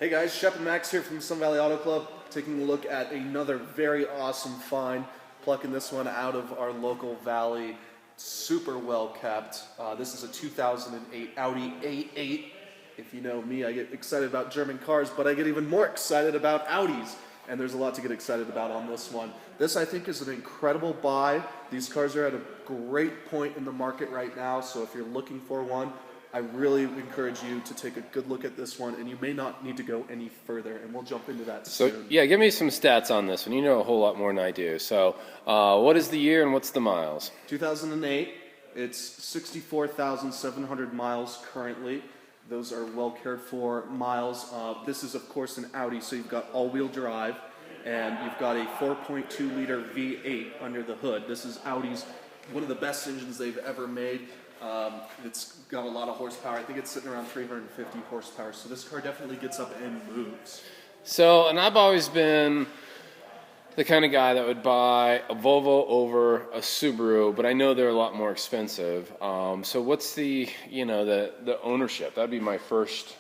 Hey guys, Shep and Max here from Sun Valley Auto Club, taking a look at another very awesome find, plucking this one out of our local valley, super well kept. This is a 2008 Audi A8. If you know me, I get excited about German cars, but I get even more excited about Audis, and there's a lot to get excited about on this one. This, I think, is an incredible buy. These cars are at a great point in the market right now, so if you're looking for one, I really encourage you to take a good look at this one, and you may not need to go any further, and we'll jump into that soon. So, yeah, give me some stats on this one. You know a whole lot more than I do. So, what is the year and what's the miles? 2008, it's 64,700 miles currently. Those are well cared for miles. This is, of course, an Audi, so you've got all-wheel drive, and you've got a 4.2-liter V8 under the hood. This is Audi's, one of the best engines they've ever made. It's got a lot of horsepower. I think it's sitting around 350 horsepower, so this car definitely gets up and moves. So, and I've always been the kind of guy that would buy a Volvo over a Subaru, but I know they're a lot more expensive. So what's the ownership? That'd be my first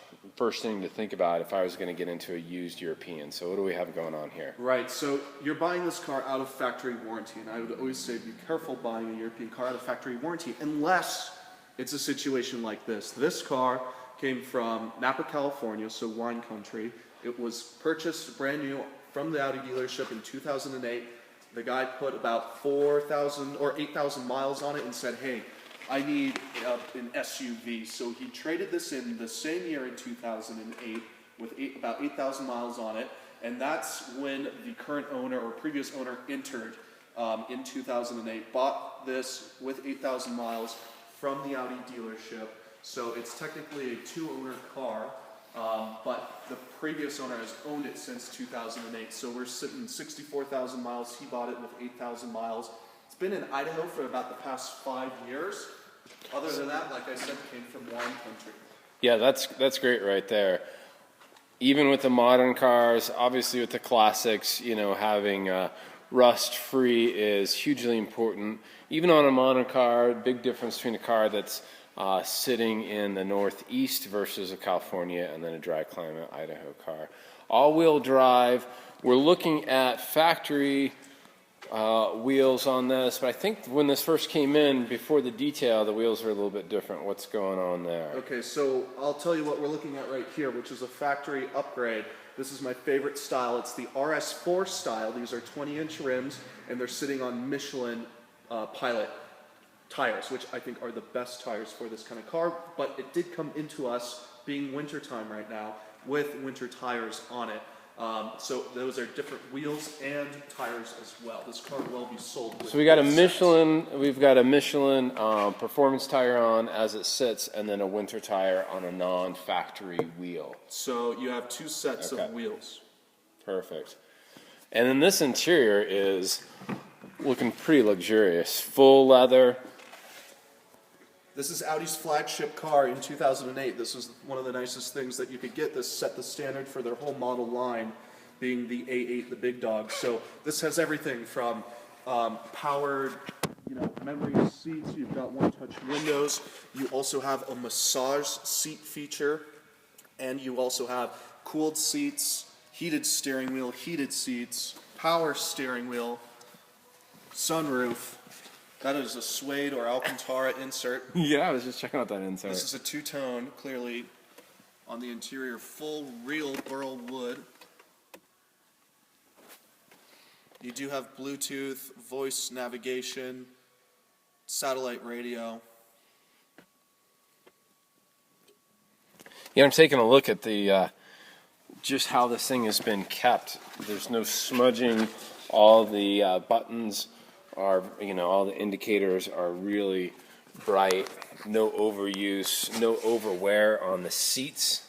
thing to think about if I was going to get into a used European. So what do we have going on here? Right, so you're buying this car out of factory warranty, and I would always say be careful buying a European car out of factory warranty unless it's a situation like this. This car came from Napa, California, so wine country. It was purchased brand new from the Audi dealership in 2008. The guy put about 4,000 or 8,000 miles on it and said, hey, I need an SUV. So he traded this in the same year in 2008 with about 8,000 miles on it. And that's when the current owner or previous owner entered in 2008, bought this with 8,000 miles from the Audi dealership. So it's technically a two-owner car, but the previous owner has owned it since 2008. So we're sitting 64,000 miles. He bought it with 8,000 miles. It's been in Idaho for about the past 5 years. Other than that, like I said, it came from wine country. Yeah, that's great right there. Even with the modern cars, obviously with the classics, having rust-free is hugely important. Even on a modern car, big difference between a car that's sitting in the Northeast versus a California and then a dry climate Idaho car. All-wheel drive, we're looking at factory wheels on this, but I think when this first came in, before the detail, the wheels were a little bit different. What's going on there? Okay, so I'll tell you what we're looking at right here, which is a factory upgrade. This is my favorite style. It's the RS4 style. These are 20-inch rims, and they're sitting on Michelin Pilot tires, which I think are the best tires for this kind of car, but it did come into us, being wintertime right now, with winter tires on it. So those are different wheels and tires as well. This car will be sold with so we've got a Michelin performance tire on as it sits, and then a winter tire on a non-factory wheel. So you have two sets of wheels. Perfect. And then this interior is looking pretty luxurious. Full leather. This is Audi's flagship car in 2008. This was one of the nicest things that you could get. This set the standard for their whole model line, being the A8, the big dog. So this has everything from powered, memory seats. You've got one-touch windows. You also have a massage seat feature, and you also have cooled seats, heated steering wheel, heated seats, power steering wheel, sunroof. That is a suede or Alcantara insert. Yeah, I was just checking out that insert. This is a two-tone, clearly on the interior, full real burl wood. You do have Bluetooth, voice navigation, satellite radio. Yeah, I'm taking a look at the just how this thing has been kept. There's no smudging. All the buttons are, all the indicators are really bright. No overuse, no overwear on the seats.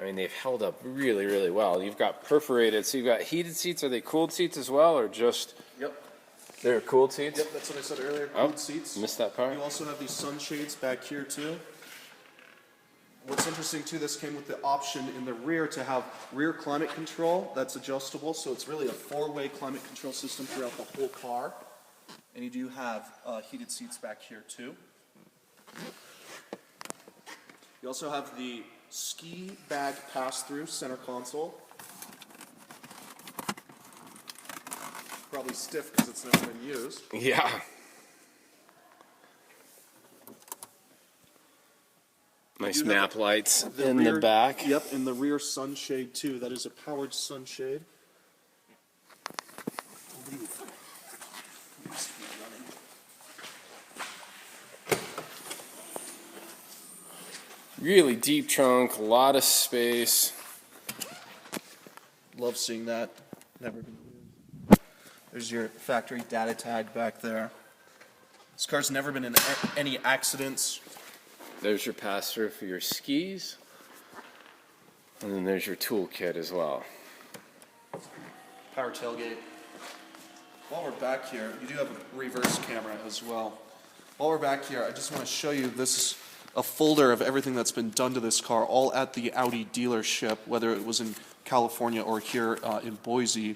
I mean, they've held up really, really well. You've got perforated, so you've got heated seats. Are they cooled seats as well, or just? Yep. They're cooled seats? Yep, that's what I said earlier, cooled seats. Missed that part. You also have these sunshades back here, too. What's interesting too, this came with the option in the rear to have rear climate control that's adjustable, so it's really a four-way climate control system throughout the whole car. And you do have heated seats back here too. You also have the ski bag pass-through center console. Probably stiff because it's never been used. Yeah. Nice map lights in the back. Yep, in the rear sunshade too. That is a powered sunshade. Really deep trunk, a lot of space. Love seeing that. Never been used. There's your factory data tag back there. This car's never been in any accidents. There's your pass-through for your skis. And then there's your toolkit as well. Power tailgate. While we're back here, you do have a reverse camera as well. While we're back here, I just want to show you this, a folder of everything that's been done to this car, all at the Audi dealership, whether it was in California or here in Boise.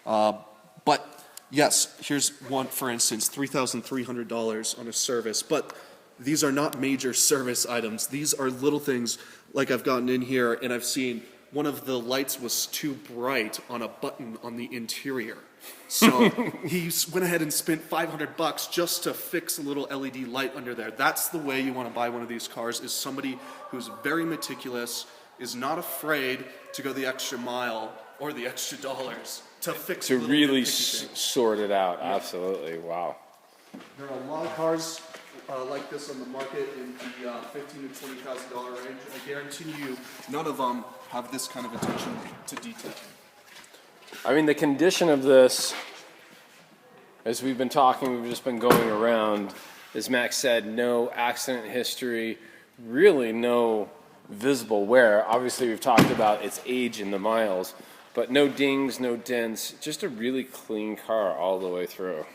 But yes, here's one, for instance, $3,300 on a service. But these are not major service items. These are little things like I've gotten in here and I've seen one of the lights was too bright on a button on the interior. So he went ahead and spent $500 just to fix a little LED light under there. That's the way you want to buy one of these cars, is somebody who's very meticulous, is not afraid to go the extra mile or the extra dollars to fix To little really nitpicky things. sort it out. Yeah. Absolutely. Wow. There are a lot of cars like this on the market in the $15,000 to $20,000 range. I guarantee you, none of them have this kind of attention to detail. I mean, the condition of this, as we've been talking, we've just been going around, as Max said, no accident history, really no visible wear. Obviously, we've talked about its age in the miles, but no dings, no dents, just a really clean car all the way through.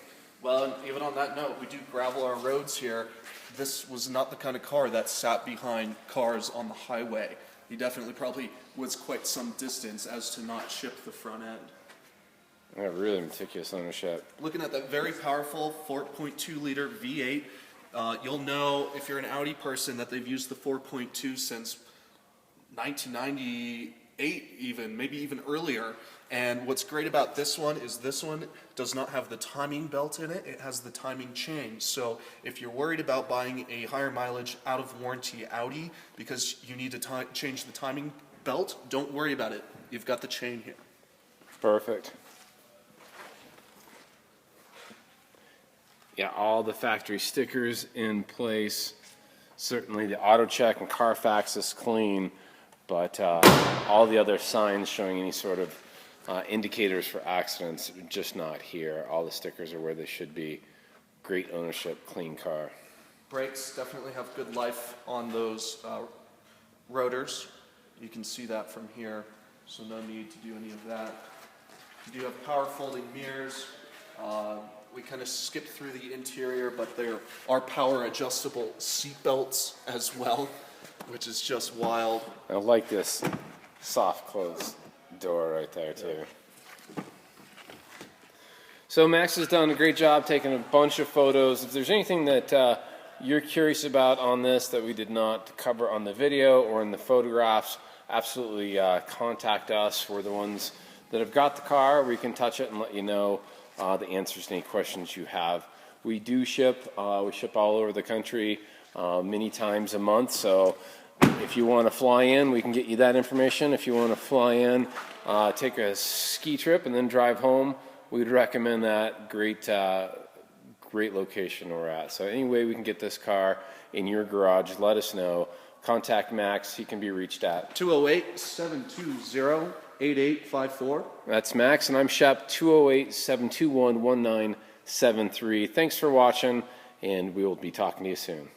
Well, and even on that note, we do gravel our roads here. This was not the kind of car that sat behind cars on the highway. He definitely probably was quite some distance as to not chip the front end. Yeah, really meticulous ownership. Looking at that very powerful 4.2 liter V8, you'll know if you're an Audi person that they've used the 4.2 since 1998 even, maybe even earlier. And what's great about this one is this one does not have the timing belt in it, it has the timing chain. So if you're worried about buying a higher mileage out of warranty Audi because you need to change the timing belt, don't worry about it. You've got the chain here. Perfect. Yeah, all the factory stickers in place. Certainly the auto check and Carfax is clean, but all the other signs showing any sort of indicators for accidents, just not here. All the stickers are where they should be. Great ownership, clean car. Brakes definitely have good life on those rotors. You can see that from here, so no need to do any of that. You do have power folding mirrors. We kind of skipped through the interior, but there are power adjustable seat belts as well, which is just wild. I like this soft closed door right there too. So Max has done a great job taking a bunch of photos. If there's anything that you're curious about on this that we did not cover on the video or in the photographs, absolutely contact us. We're the ones that have got the car. We can touch it and let you know the answers to any questions you have. We do ship. We ship all over the country many times a month. So if you want to fly in, we can get you that information. If you want to fly in, take a ski trip and then drive home, we'd recommend that. Great location we're at. So any way we can get this car in your garage, let us know. Contact Max. He can be reached at 208-720-8854. That's Max, and I'm Shep, 208-721-1973. Thanks for watching, and we will be talking to you soon.